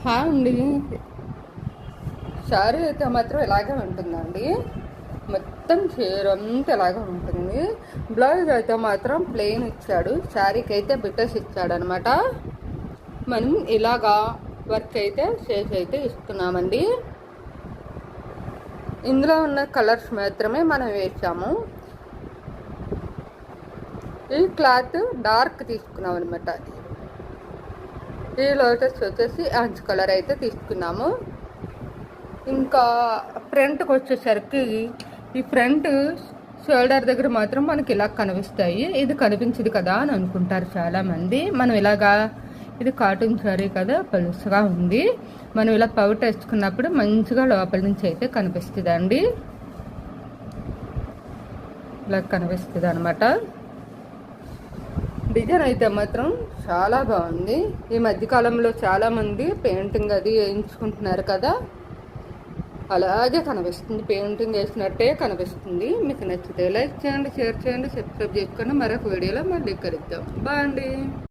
Hi అండి. శారీ అయితే మాత్రం ఇలాగే ఉంటుందండి. మొత్తం చీర అంతా ఇలాగే ఉంటుంది. బ్లౌజ్ అయితే మాత్రం ప్లెయిన్ ఇచ్చాడు. శారీకి అయితే బిట్టర్స్ ఇచ్చాడనమాట. మనం ఇలాగా వర్క్ అయితే చేసి అయితే ఇస్తున్నామండి. ఇందులో ఉన్న కలర్స్ మాత్రమే మనం వేసాము. ఈ క్లాత్ డార్క్ తీసుకున్నాం అనమాట. ఈ లోటస్ వచ్చేసి ఆరెంజ్ కలర్ అయితే తీసుకున్నాము. ఇంకా ఫ్రంట్కి వచ్చేసరికి ఈ ఫ్రంట్ షోల్డర్ దగ్గర మాత్రం మనకి ఇలా కనిపిస్తాయి. ఇది కనిపించదు కదా అని అనుకుంటారు చాలామంది. మనం ఇలాగా ఇది కాటన్ శారీ కదా, పలుసుగా ఉంది. మనం ఇలా పౌట్ వేసుకున్నప్పుడు మంచిగా లోపల నుంచి అయితే కనిపిస్తుంది అండి. ఇలా కనిపిస్తుంది అనమాట. డిజైన్ అయితే మాత్రం చాలా బాగుంది. ఈ మధ్యకాలంలో చాలామంది పెయింటింగ్ అది వేయించుకుంటున్నారు కదా, అలాగే కనిపిస్తుంది. పెయింటింగ్ వేసినట్టే కనిపిస్తుంది. మీకు నచ్చితే లైక్ చేయండి, షేర్ చేయండి, సబ్స్క్రైబ్ చేసుకొని మరొక వీడియోలో మళ్ళీ కలుద్దాం. బాయ్ అండి.